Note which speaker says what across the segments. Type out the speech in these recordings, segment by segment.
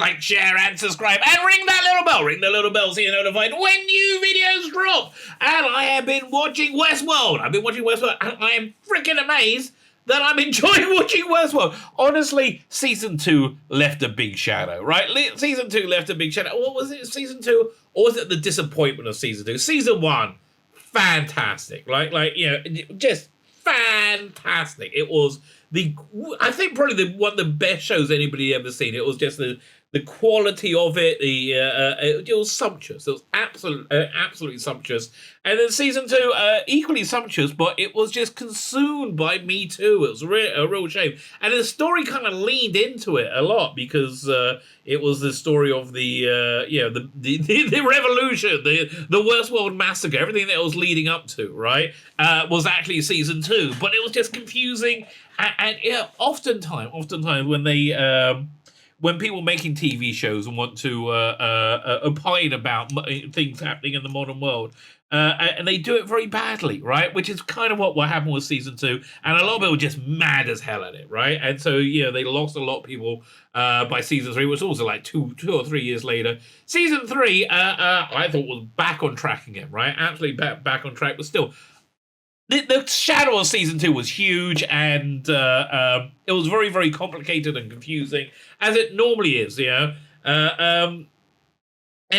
Speaker 1: like, share, and subscribe, and ring that little bell. Ring the little bell so you're notified when new videos drop. And I have been watching WestWorld. I've been watching WestWorld, and I am freaking amazed that I'm enjoying watching WestWorld. Honestly, Season 2 left a big shadow, right? Season 2 left a big shadow. What was it, Season 2? Or was it the disappointment of Season 2? Season 1, fantastic. Just fantastic. It was I think probably one of the best shows anybody ever seen. It was just the quality of it. It was sumptuous. It was absolutely sumptuous. And then Season 2, equally sumptuous, but it was just consumed by Me Too. It was a real shame. And the story kind of leaned into it a lot because it was the story of the revolution, the WestWorld massacre, everything that it was leading up to, right, was actually Season 2. But it was just confusing. And oftentimes when people making TV shows and want to opine about things happening in the modern world, and they do it very badly, right? Which is kind of what happened with Season 2, and a lot of people were just mad as hell at it, right? And so they lost a lot of people by Season 3, which was also like two or 3 years later. Season 3, I thought was back on track again, right? Absolutely back on track, but still. The shadow of Season 2 was huge, and it was very, very complicated and confusing, as it normally is, and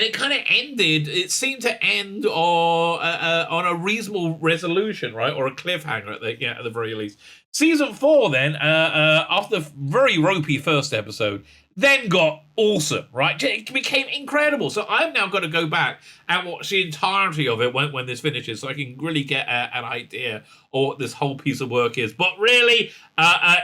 Speaker 1: it kind of ended, it seemed to end on a reasonable resolution, right? Or a cliffhanger at the very least. Season 4 then, after the very ropey first episode, then got awesome, right? It became incredible. So I've now got to go back and watch the entirety of it when this finishes, so I can really get an idea of what this whole piece of work is. But really,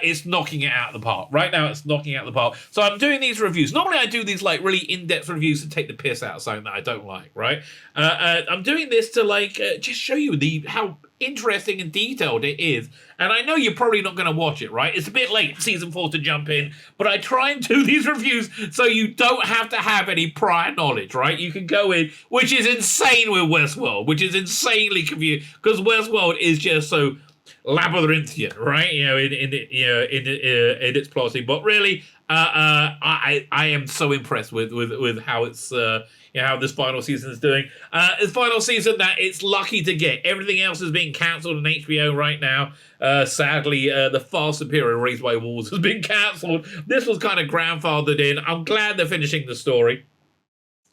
Speaker 1: it's knocking it out of the park. Right now, it's knocking it out of the park. So I'm doing these reviews. Normally, I do these like really in-depth reviews to take the piss out of something that I don't like, right? I'm doing this to just show you how interesting and detailed it is. And I know you're probably not going to watch it, right? It's a bit late, Season 4, to jump in, but I try and do these reviews so you don't have to have any prior knowledge, right? You can go in, which is insane with WestWorld, which is insanely confusing, because WestWorld is just so labyrinthian, right? In its plotting. But really, I am so impressed with how it's how this final season is doing. This final season that it's lucky to get. Everything else is being cancelled on HBO right now. Sadly, the far superior Raised by Wolves has been cancelled. This was kind of grandfathered in. I'm glad they're finishing the story.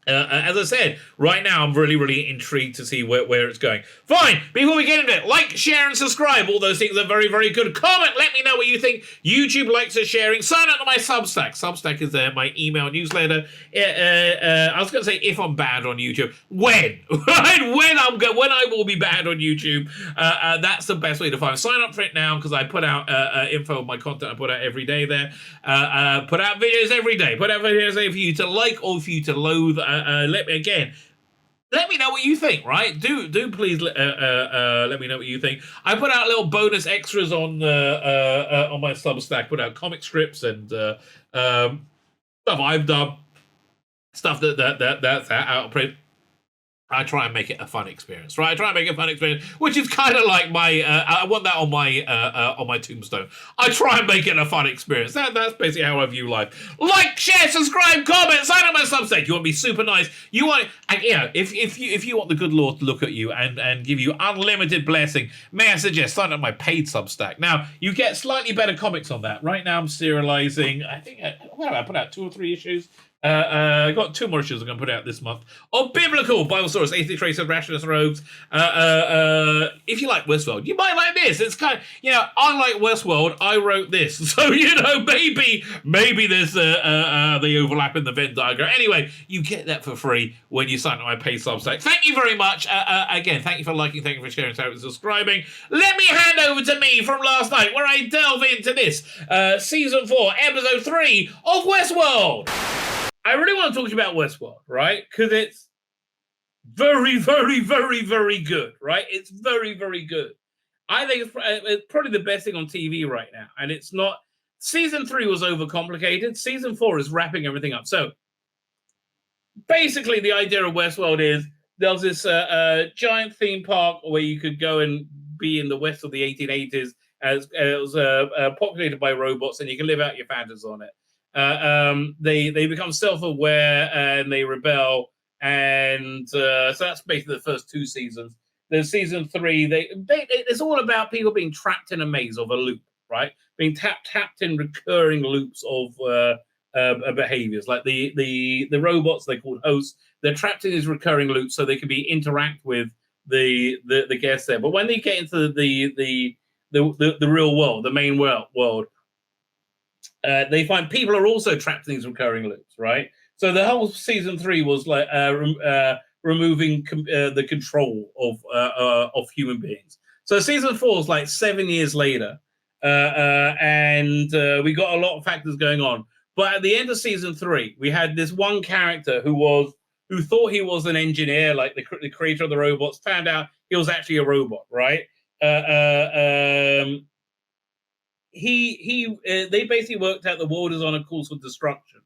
Speaker 1: As I said, right now I'm really, really intrigued to see where it's going. Fine, before we get into it, like, share, and subscribe. All those things are very, very good. Comment, let me know what you think. YouTube likes are sharing. Sign up to my Substack. Substack is my email newsletter. I was going to say if I'm banned on YouTube. When? Right? When I will be banned on YouTube. That's the best way to find it. Sign up for it now, because I put out info of my content I put out every day there. Put out videos every day. Put out videos there for you to like or for you to loathe. Let me know what you think, right? Do please let me know what you think. I put out little bonus extras on my Substack. Put out comic strips and stuff I've done, stuff that's out of print. I try and make it a fun experience, right? I try and make it a fun experience, which is kind of like my. I want that on my tombstone. I try and make it a fun experience. That's basically how I view life. Like, share, subscribe, comment, sign up my Substack. You want to be super nice. You want, if you want the good Lord to look at you and give you unlimited blessing, may I suggest sign up my paid Substack. Now you get slightly better comics on that. Right now I'm serializing. I think I put out 2 or 3 issues. I got 2 more issues I'm going to put out this month of biblical Bible stories, atheist, racist, rationalist, rogues. If you like WestWorld, you might like this. It's kind of, I like WestWorld. I wrote this, so maybe there's the overlap in the Venn diagram. Anyway, you get that for free when you sign up my paid Substack. Thank you very much. Again, thank you for liking, thank you for sharing, thank you for subscribing. Let me hand over to me from last night, where I delve into this Season 4, Episode 3 of WestWorld. I really want to talk to you about WestWorld, right? Because it's very, very, very, very good, right? It's very, very good. I think it's probably the best thing on TV right now. And it's not... Season 3 was overcomplicated. Season 4 is wrapping everything up. So, basically, the idea of WestWorld is there's this giant theme park where you could go and be in the West of the 1880s as it was populated by robots, and you can live out your fantasies on it. They become self-aware and they rebel, and so that's basically the first 2 seasons. Then season 3, it's all about people being trapped in a maze of a loop, right? Being tapped in recurring loops of behaviors. Like the robots, they're called hosts. They're trapped in these recurring loops, so they can interact with the guests there. But when they get into the real world, the main world, they find people are also trapped in these recurring loops, right? So the whole season 3 was like removing the control of human beings. So season 4 is like 7 years later, and we got a lot of factors going on. But at the end of season 3, we had this one character who thought he was an engineer, like the creator of the robots, found out he was actually a robot, right? They basically worked out the world is on a course of destruction.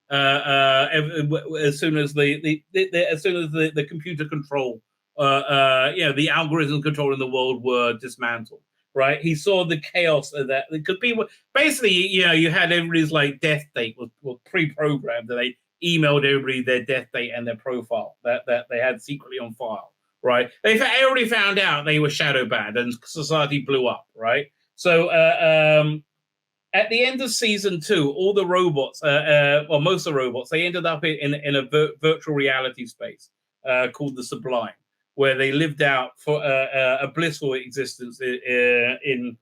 Speaker 1: As soon as the computer control, the algorithm controlling the world were dismantled, right? He saw the chaos of that, because people basically, you had everybody's like death date was pre-programmed, and they emailed everybody their death date and their profile that they had secretly on file, right? Everybody found out they were shadow banned, and society blew up, right? So at the end of season 2, all the robots, most of the robots, they ended up in a virtual reality space called the Sublime, where they lived out for a blissful existence in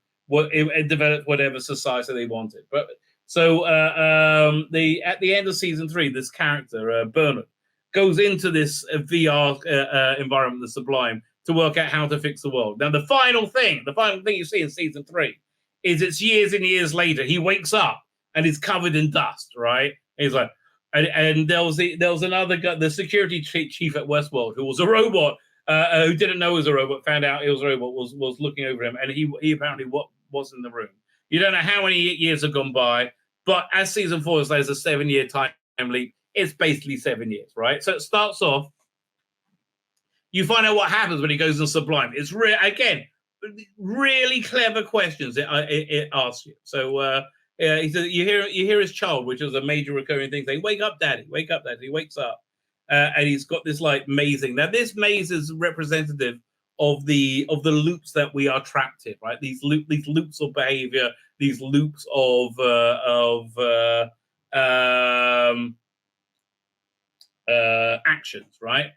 Speaker 1: developed whatever society they wanted. But so at the end of season 3, this character Bernard goes into this VR environment, the Sublime, to work out how to fix the world. Now, the final thing you see in season 3 is it's years and years later. He wakes up and he's covered in dust, right? And he's like, and there was another guy, the security chief at WestWorld, who was a robot, who didn't know he was a robot, found out he was a robot, was looking over him, and he apparently was in the room. You don't know how many years have gone by, but as season 4 is, there's a 7-year time leap. It's basically 7 years, right? So it starts off. You find out what happens when he goes in Sublime. It's really clever questions it asks you. So he says, you hear his child, which is a major recurring thing, saying, "Wake up, Daddy! Wake up, Daddy!" He wakes up, and he's got this like mazing. Now, this maze is representative of the loops that we are trapped in, right? These loops of behavior, these loops of actions, right?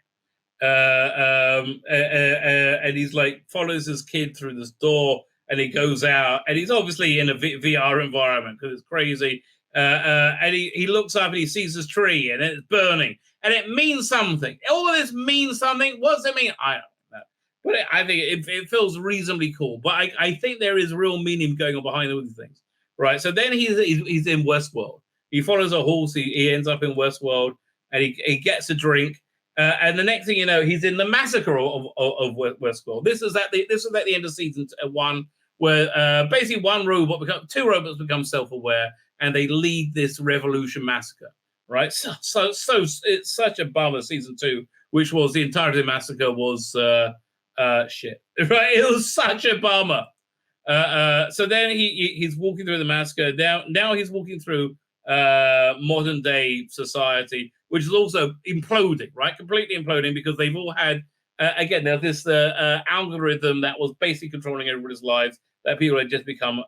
Speaker 1: And he's like follows his kid through this door, and he goes out, and he's obviously in a VR environment because it's crazy. And he looks up and he sees this tree, and it's burning, and it means something. All of this means something. What does it mean? I don't know, but I think it feels reasonably cool. But I think there is real meaning going on behind all these things, right? So then he's in Westworld. He follows a horse. He ends up in Westworld, and he gets a drink. And the next thing you know, he's in the massacre of Westworld. This is at the end of season 1, where basically two robots become self-aware, and they lead this revolution massacre. Right? So it's such a bummer. Season 2, which was the entirety of the massacre, was shit. Right? It was such a bummer. So then he's walking through the massacre. Now he's walking through modern day society, which is also imploding, right? Completely imploding, because they've all had, again, there's this algorithm that was basically controlling everybody's lives that people had just become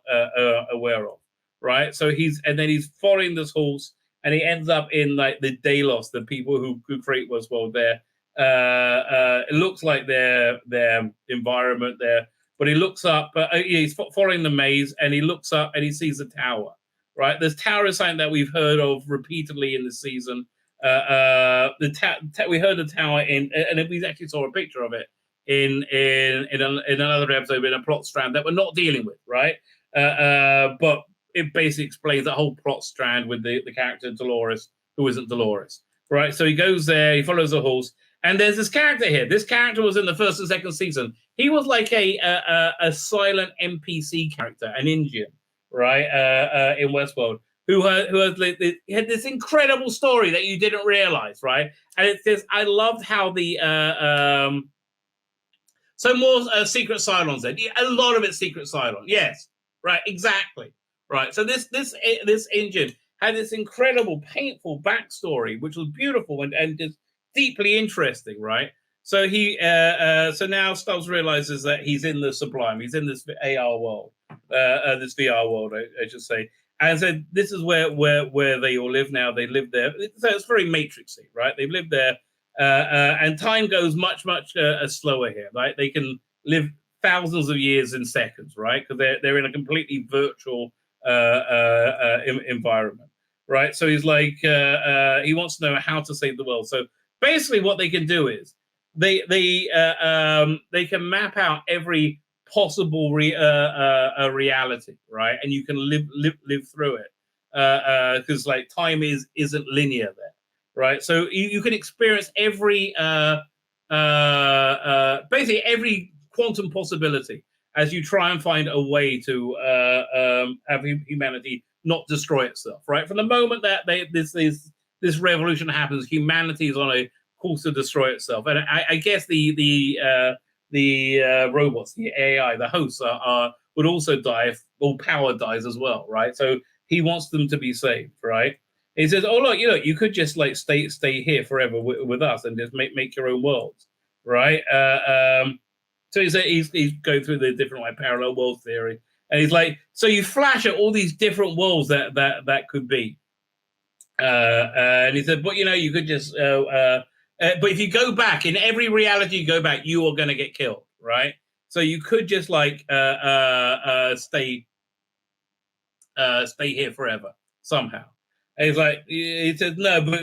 Speaker 1: aware of, right? So he's following this horse, and he ends up in like the Delos, the people who create Westworld there. It looks like their environment there, but he looks up, he's following the maze, and he looks up and he sees a tower, right? This tower is something that we've heard of repeatedly in this season. We heard the tower and we actually saw a picture of it in another episode, in a plot strand that we're not dealing with, right? But it basically explains that whole plot strand with the character Dolores, who isn't Dolores, right? So he goes there, he follows the horse, and there's this character here. This character was in the first and second season. He was like a silent NPC character, an Indian, right? In Westworld. Who had this incredible story that you didn't realize, right? And it's this. I loved how the so more Secret Cylons. Then a lot of it's Secret Cylon. Yes, right, exactly, right. So this engine, had this incredible, painful backstory, which was beautiful and just deeply interesting, right? So so now Stubbs realizes that he's in the sublime. He's in this AR world, this VR world, I should say. And so this is where they all live now. They live there. So it's very matrixy, right? They've lived there, and time goes much slower here, right? They can live thousands of years in seconds, right? Because they're in a completely virtual environment, right? So he's like, he wants to know how to save the world. So basically, what they can do is they can map out every possible reality, right? And you can live through it because like time isn't linear there, right? So you can experience every basically every quantum possibility as you try and find a way to have humanity not destroy itself, right? From the moment that this revolution happens, humanity is on a course to destroy itself, and I guess the robots, the AI, the hosts would also die if all power dies as well, right? So he wants them to be saved, right? He says, "Oh look, you could just like stay here forever with us and just make your own worlds, right?" So he's going through the different like parallel world theory, and he's like, so you flash at all these different worlds that could be, and he said, but you could just, but if you go back in every reality you go back, you are going to get killed, right? So you could just like stay here forever somehow. And he's like, he said no, but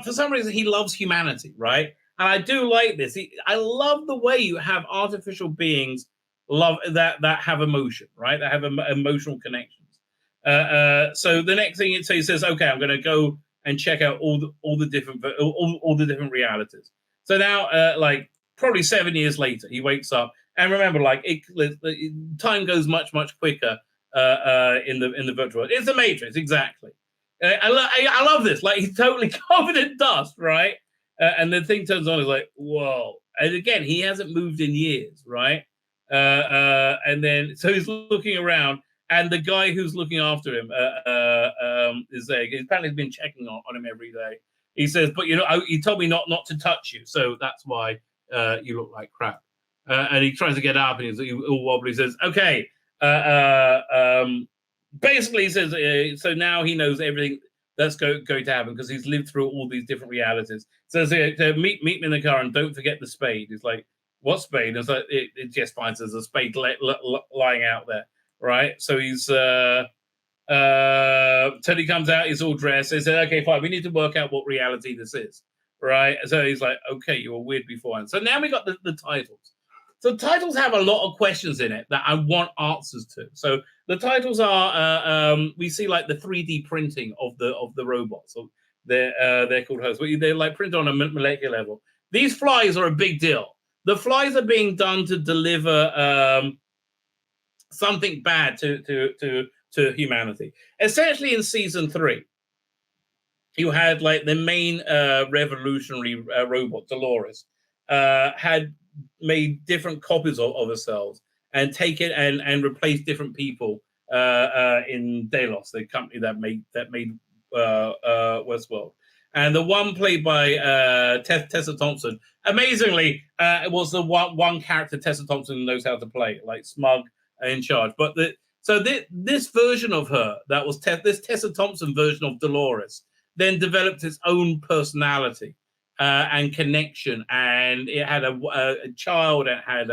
Speaker 1: for some reason he loves humanity, right? And I do like this. I love the way you have artificial beings love that have emotion, right? That have emotional connections. So the next thing he says, okay, I'm going to go and check out all the different realities. So now, like probably 7 years later, he wakes up, and remember, like time goes much quicker in the virtual world. It's the Matrix, exactly. I love this. Like he's totally covered in dust, right? And the thing turns on, is like, whoa. And again, he hasn't moved in years, right? And then, so he's looking around, and the guy who's looking after him is there. He's apparently been checking on him every day. He says, but you told me not to touch you, so that's why you look like crap. And he tries to get up, and he's all wobbly. He says, okay. Basically, he says, so now he knows everything that's going to happen because he's lived through all these different realities. So meet me in the car and don't forget the spade. He's like, what spade? It's like, it just finds there's a spade lying out there, right? So he's Teddy comes out, he's all dressed. They said, okay, fine, we need to work out what reality this is, right? So he's like, okay, you were weird beforehand. So now we got the titles. So titles have a lot of questions in it that I want answers to. So the titles are we see like the 3D printing of the robots. So they're called hosts. They're like printed on a molecular level. These flies are a big deal. The flies are being done to deliver something bad to humanity. Essentially, in season 3, you had like the main revolutionary robot Dolores had made different copies of herself and taken and replaced different people in Delos, the company that made WestWorld. And the one played by Tessa Thompson, amazingly, was the one character Tessa Thompson knows how to play, like smug and in charge. But this version of her, that was this Tessa Thompson version of Dolores, then developed its own personality and connection, and it had a child, it had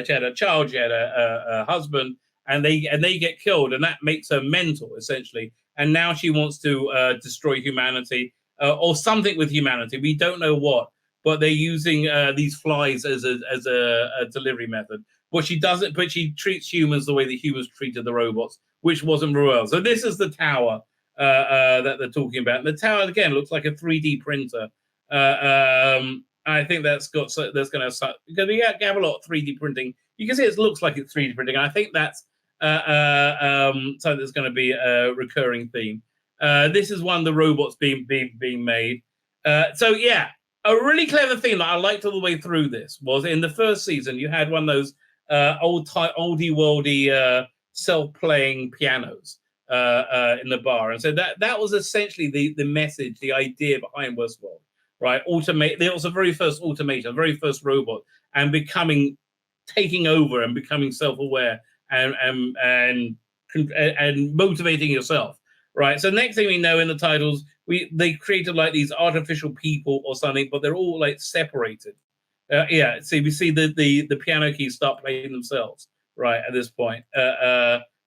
Speaker 1: she had a child, she had a husband, and they get killed, and that makes her mental essentially. And now she wants to destroy humanity or something with humanity. We don't know what, but they're using these flies as a delivery method. But she doesn't. But she treats humans the way that humans treated the robots, which wasn't well. So this is the tower that they're talking about. And the tower again looks like a 3D printer. I think that's going to because we have a lot of 3D printing. You can see it looks like it's 3D printing. I think that's something that's going to be a recurring theme. This is one of the robots being made. So yeah, a really clever thing that I liked all the way through this was in the first season you had one of those oldie worldy self-playing pianos. in the bar. And so that was essentially the message, the idea behind Westworld, right? It was the very first automation, the very first robot, and taking over and becoming self-aware and motivating yourself, right? So next thing we know in the titles, they created like these artificial people or something, but they're all like separated. See, we see the piano keys start playing themselves, right, at this point,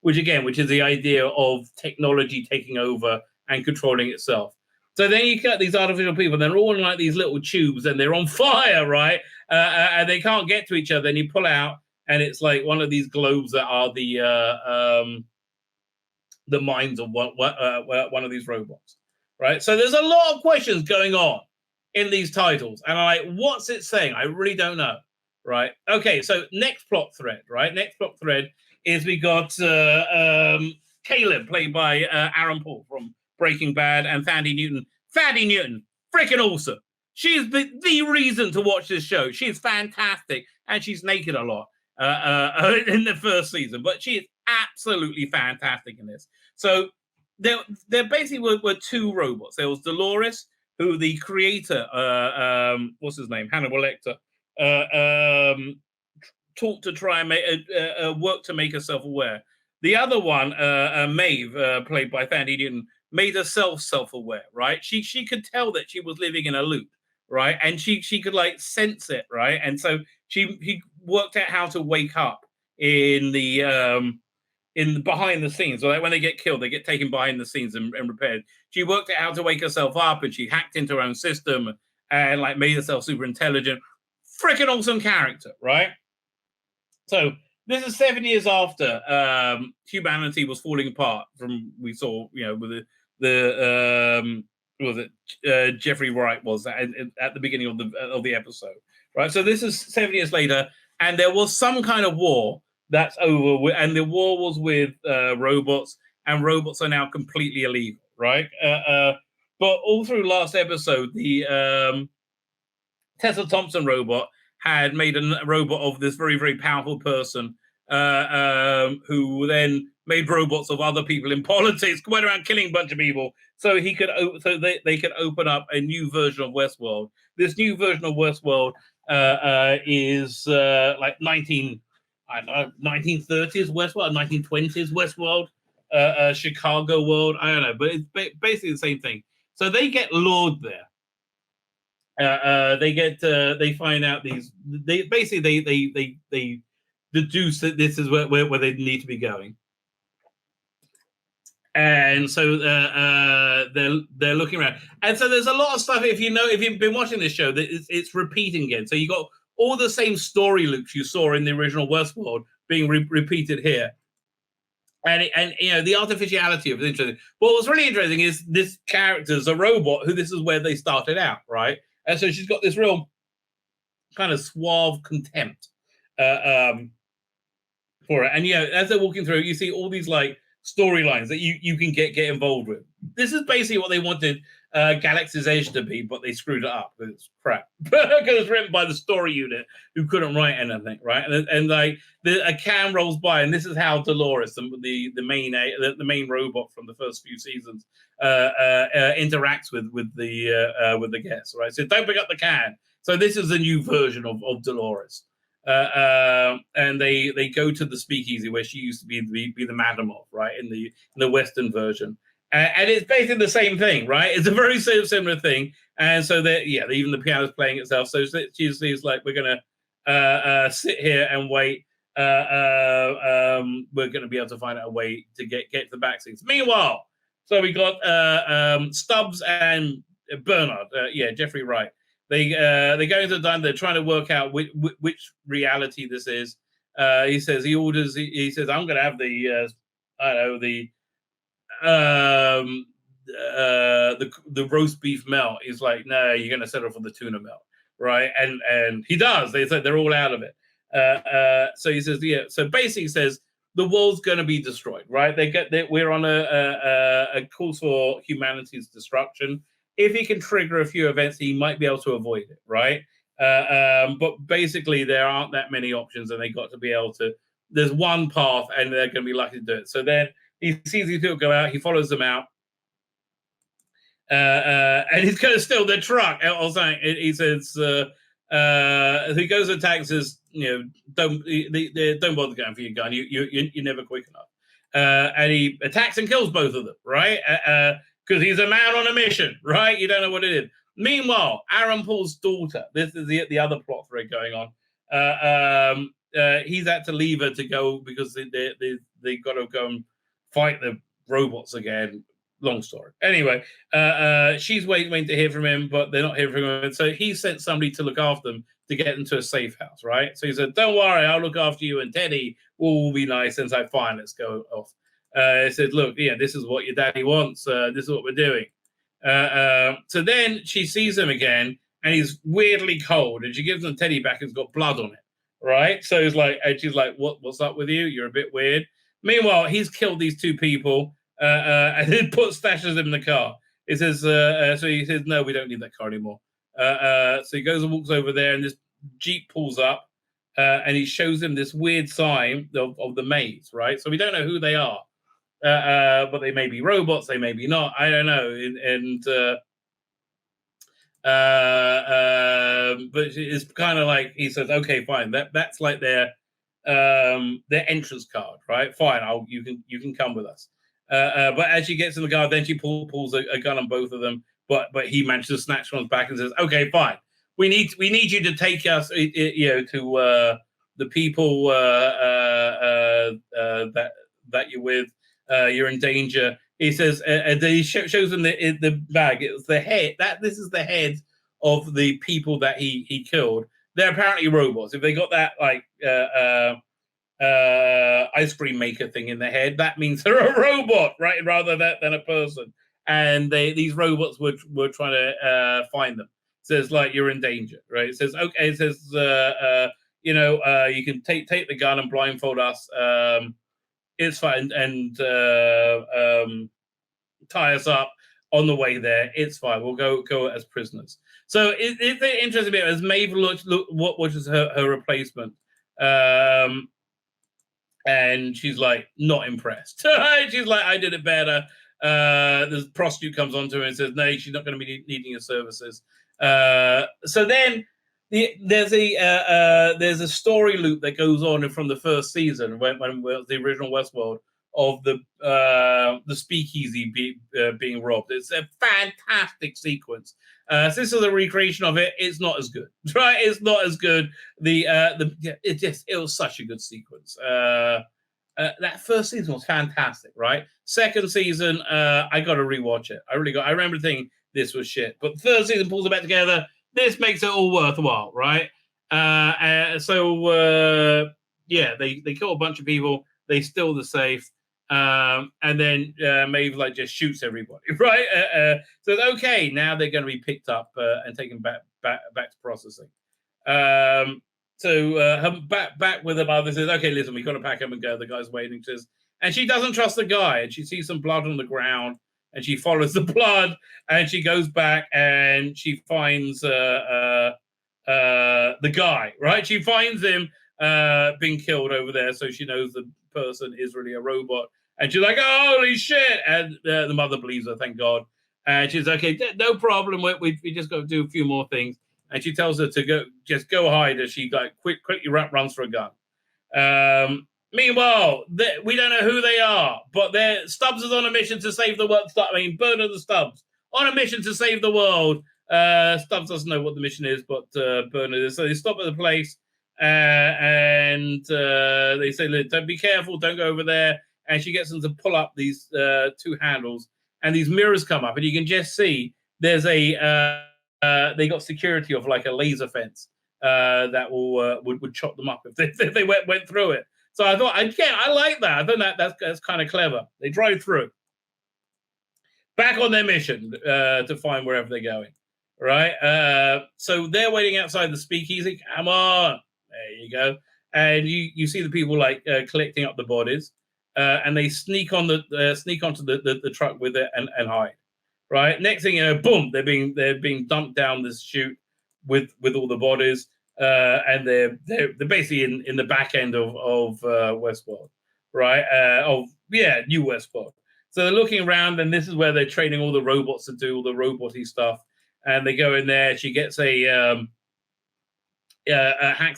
Speaker 1: which is the idea of technology taking over and controlling itself. So then you got these artificial people, and they're all in like these little tubes, and they're on fire, right? And they can't get to each other, and you pull out, and it's like one of these globes that are the minds of one of these robots, right? So there's a lot of questions going on in these titles, and I'm like, what's it saying? I really don't know, right? Okay, so next plot thread, right? Next plot thread is we got Caleb, played by Aaron Paul from Breaking Bad, and Thandie Newton. Thandie Newton, freaking awesome. She's the reason to watch this show. She's fantastic, and she's naked a lot in the first season, but she is absolutely fantastic in this. So there basically were two robots. There was Dolores, who the creator, what's his name, Hannibal Lecter, taught to try and work to make herself aware. The other one, Maeve, played by Thandie Newton, made herself self-aware, right? She could tell that she was living in a loop, right? And she could like sense it, right? And so he worked out how to wake up in the behind the scenes. So like when they get killed, they get taken behind the scenes and repaired. She worked out how to wake herself up, and she hacked into her own system and like made herself super intelligent. Freaking awesome character, right? So this is 7 years after humanity was falling apart. From we saw, with Jeffrey Wright was at the beginning of the episode, right? So this is 7 years later, and there was some kind of war that's over, and the war was with robots, and robots are now completely illegal, right? But all through last episode, the Tessa Thompson robot had made a robot of this very, very powerful person who then made robots of other people in politics, went around killing a bunch of people, so they could open up a new version of Westworld. This new version of Westworld is like 1930s Westworld, 1920s Westworld, Chicago world. I don't know, but it's basically the same thing. So they get lured there. They find out they deduce that this is where they need to be going, and so they're looking around, and so there's a lot of stuff. If you've been watching this show, that it's repeating again. So you got all the same story loops you saw in the original Westworld being repeated here, and the artificiality of it is interesting. What was really interesting is this character's a robot who this is where they started out, right? And so she's got this real kind of suave contempt for it. And as they're walking through, you see all these like storylines that you can get involved with. This is basically what they wanted Galaxy's Edge to be, but they screwed it up. It's crap because it's written by the story unit who couldn't write anything, right? And like a cam rolls by, and this is how Dolores, the main robot from the first few seasons, interacts with the guests, right? So don't pick up the can. So this is a new version of Dolores, and they go to the speakeasy where she used to be the madam of, right, in the Western version, and it's basically the same thing, right? It's a very similar thing, and so even the piano's playing itself. So she's like, we're gonna sit here and wait. We're gonna be able to find out a way to get to the back seats. Meanwhile, so we got Stubbs and Bernard, Jeffrey Wright. They go into the diner. They're trying to work out which reality this is. He says, I'm going to have the roast beef melt. He's like, no, you're going to settle for the tuna melt, right? And he does. They said they're all out of it. So he says, yeah. So basically, he says the world's going to be destroyed, right? We're on a course for humanity's destruction. If he can trigger a few events, he might be able to avoid it, right? But basically, there aren't that many options, and they got to be able to. There's one path, and they're going to be lucky to do it. So then He sees these people go out. He follows them out. And he's going to steal their truck or something. He says, he goes and attacks, says, don't bother going for your gun. You're never quick enough. And he attacks and kills both of them, right? Because he's a man on a mission, right? You don't know what it is. Meanwhile, Aaron Paul's daughter, this is the other plot thread going on. He's had to leave her to go because they got to go and fight the robots again. Long story. Anyway, she's waiting to hear from him, but they're not hearing from him. So he sent somebody to look after them to get into a safe house, right? So he said, don't worry, I'll look after you, and Teddy will be nice. And it's like, fine, let's go off. He said, look, this is what your daddy wants. This is what we're doing. So then she sees him again, and he's weirdly cold, and she gives him Teddy back, and it's got blood on it, right? So he's like, and she's like, what's up with you? You're a bit weird. Meanwhile, he's killed these two people. And then stashes him in the car. He says, so he says, no, we don't need that car anymore. So he goes and walks over there, and this Jeep pulls up, and he shows him this weird sign of the maze, right? So we don't know who they are, but they may be robots, they may be not. I don't know. But it's kind of like he says, okay, fine, that's like their entrance card, right? Fine, you can come with us. But as she gets in the car, then she pulls a gun on both of them. But he manages to snatch one's back and says, "Okay, fine. We need you to take us, to the people that you're with. You're in danger." He says, and he shows them the bag. It's the head. This is the head of the people that he killed. They're apparently robots. If they got that ice cream maker thing in their head, that means they're a robot, right? Rather than a person. And these robots were trying to find them. It says, like, you're in danger, right? It says, okay. It says, you can take the gun and blindfold us. It's fine, and tie us up on the way there. It's fine. We'll go as prisoners. So it's an interesting bit as Maeve looked what was her replacement. And she's like not impressed. She's like, I did it better. The prostitute comes onto her and says, no, she's not going to be needing your services. So then there's a story loop that goes on from the first season when the original Westworld of the speakeasy being robbed. It's a fantastic sequence. So this is a recreation of it. It's not as good, right? It's not as good. It was such a good sequence. That first season was fantastic, right? Second season, I got to rewatch it. I remember thinking this was shit, but the third season pulls it back together. This makes it all worthwhile, right? They kill a bunch of people. They steal the safe. And then Maeve just shoots everybody, right? So okay, now they're going to be picked up and taken back to processing. So back with her mother says, okay, listen, we got to pack up and go. The guy's waiting. Says, and she doesn't trust the guy, and she sees some blood on the ground, and she follows the blood, and she goes back and she finds the guy, right? She finds him being killed over there, so she knows the person is really a robot. And she's like, oh, holy shit. And the mother believes her, thank God. And she's okay, no problem. We just got to do a few more things. And she tells her to go hide as she quickly runs for a gun. Meanwhile, we don't know who they are, but Stubbs is on a mission to save the world. Bernard the Stubbs on a mission to save the world. Stubbs doesn't know what the mission is, but Bernard is. So they stop at the place and they say, don't be careful, don't go over there. And she gets them to pull up these two handles, and these mirrors come up, and you can just see there's they got security of like a laser fence that would chop them up if they went through it. So I thought, again, I like that. I thought that's kind of clever. They drive through, back on their mission to find wherever they're going, right? So they're waiting outside the speakeasy. Come on, there you go. And you see the people collecting up the bodies. And they sneak onto the truck with it and hide. Right. Next thing you know, boom! They're being dumped down this chute with all the bodies, and they're basically in the back end of Westworld. right? New WestWorld. So they're looking around, and this is where they're training all the robots to do all the roboty stuff. And they go in there. She gets hacks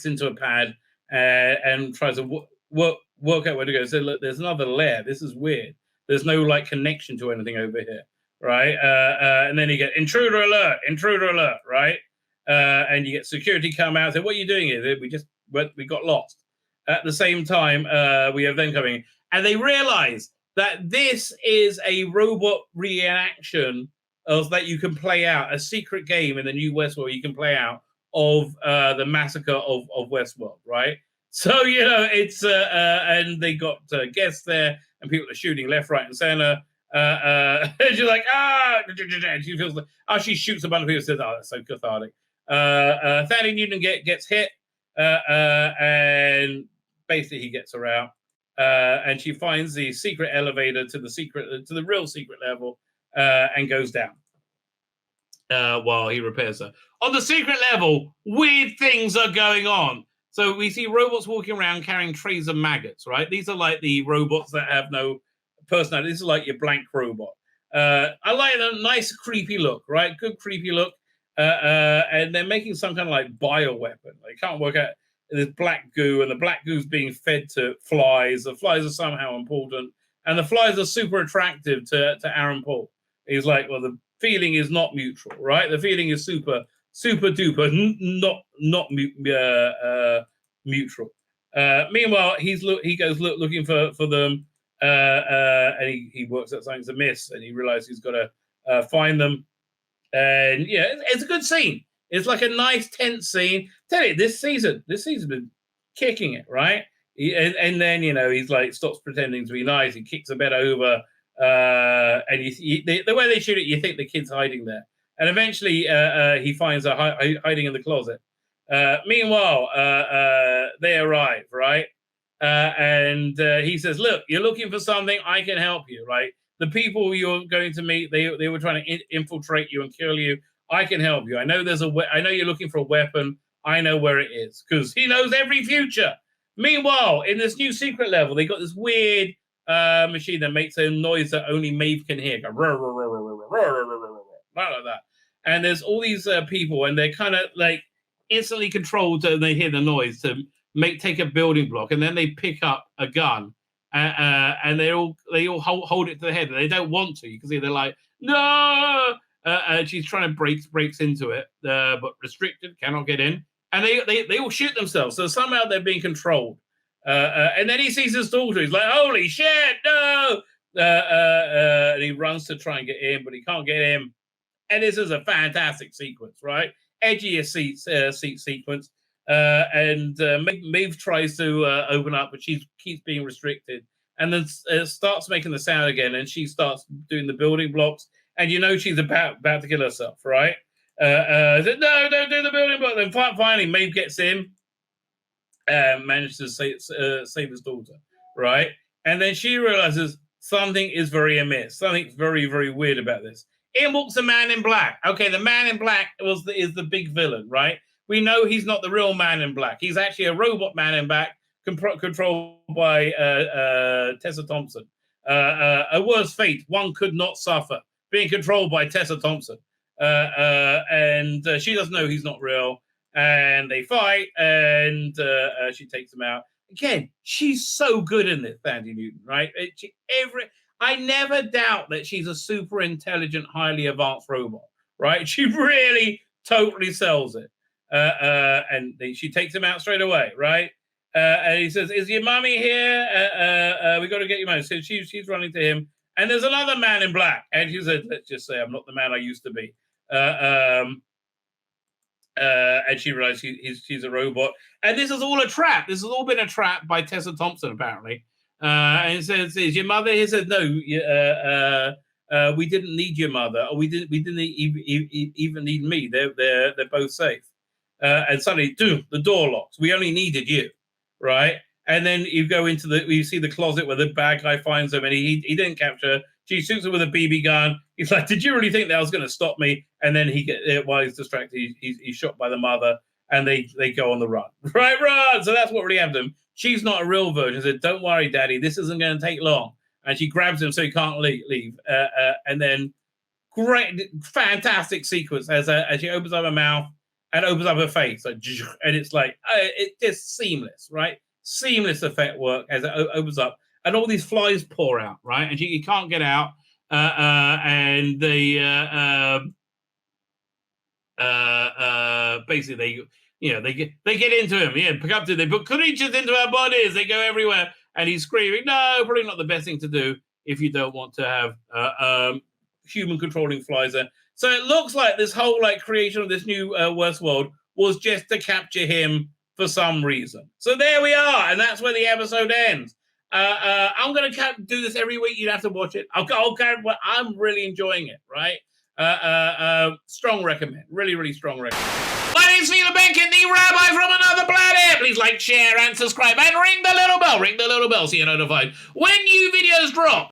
Speaker 1: into a pad and tries to work out where to go. So look, there's another layer. This is weird. There's no like connection to anything over here, right? And then you get intruder alert, right? And you get security come out. Say, what are you doing here? We got lost. At the same time, we have them coming, and they realize that this is a robot reaction that you can play out, a secret game in the new WestWorld you can play out of the massacre of WestWorld, right? So, it's, and they got guests there, and people are shooting left, right, and center. And she's like, and she feels like, she shoots a bunch of people and says, that's so cathartic. Thaddeus Newton gets hit, and basically he gets her out. And she finds the secret elevator to the real secret level, and goes down while he repairs her. On the secret level, weird things are going on. So we see robots walking around carrying trays of maggots, right? These are like the robots that have no personality. This is like your blank robot. I like a nice creepy look, right? Good creepy look. And they're making some kind of like bioweapon. They can't work out this black goo, and the black goo's being fed to flies. The flies are somehow important, and the flies are super attractive to Aaron Paul. He's like, well, the feeling is not mutual, right? The feeling is super duper not mutual. Meanwhile, he goes looking for them, and he works out something's amiss, and he realizes he's got to find them. And it's a good scene. It's like a nice tense scene. Tell you, this season's been kicking it, right? And then he's like stops pretending to be nice. He kicks a bed over, and the way they shoot it, you think the kid's hiding there. And eventually, he finds her hiding in the closet. Meanwhile, they arrive, right? And he says, "Look, you're looking for something. I can help you, right? The people you're going to meet, they were trying to infiltrate you and kill you. I can help you. I know I know you're looking for a weapon. I know where it is, because he knows every future." Meanwhile, in this new secret level, they got this weird machine that makes a noise that only Maeve can hear. Go, like that. And there's all these people, and they're kind of like instantly controlled, and they hear the noise to take a building block, and then they pick up a gun, and they all hold it to the head, and they don't want to. You can see they're like, no. She's trying to breaks into it, but restricted, cannot get in, and they all shoot themselves. So somehow they're being controlled. And then he sees his daughter. He's like, "Holy shit, no!" And he runs to try and get in, but he can't get in. And this is a fantastic sequence, right? Edgiest seat sequence. And Maeve tries to open up, but she keeps being restricted. And then starts making the sound again, and she starts doing the building blocks. And she's about to kill herself, right? Said, "No, don't do the building block." Then finally, Maeve gets in, manages to save his daughter, right? And then she realizes something is very amiss. Something's very, very weird about this. In walks the man in black. Okay, the man in black is the big villain, right? We know he's not the real man in black. He's actually a robot man in black, controlled by Tessa Thompson. A worse fate one could not suffer, being controlled by Tessa Thompson. And she doesn't know he's not real. And they fight, and she takes him out. Again, she's so good in this, Thandie Newton, right? I never doubt that she's a super intelligent, highly advanced robot, right? She really totally sells it. And she takes him out straight away, right? And he says, "Is your mummy here? We got to get your mummy." So she's running to him. And there's another man in black. And she said, "Let's just say I'm not the man I used to be." And she realized she's a robot. And this is all a trap. This has all been a trap by Tessa Thompson, apparently. And he says, "Is your mother?" He said, "No, we didn't need your mother. Or we didn't even need me. They're both safe." And suddenly, the door locks. "We only needed you," right? And then you go into you see the closet where the bad guy finds them, and he didn't capture her. She shoots him with a BB gun. He's like, "Did you really think that was going to stop me?" And then while he's distracted, he's shot by the mother, and they go on the run. Right, run! So that's what really happened to him. she's not a real virgin. Said, "Don't worry, Daddy, this isn't going to take long." And she grabs him so he can't leave. And then great, fantastic sequence as she opens up her mouth and opens up her face, like, and it's like it's just seamless, right? Seamless effect work as it opens up, and all these flies pour out, right? And she can't get out, and they basically they get into him, pick up to they put creatures into our bodies, they go everywhere, and he's screaming, no, probably not the best thing to do if you don't want to have human controlling flies there. So it looks like this whole creation of this new Westworld was just to capture him for some reason. So there we are, and that's where the episode ends. I'm going to do this every week. You'd have to watch it. I'm really enjoying it, right? Strong recommend. Really, really strong recommend. My name's Tzvi Lebetkin, the Rabbi from another planet. Please like, share, and subscribe, and ring the little bell. Ring the little bell so you're notified when new videos drop.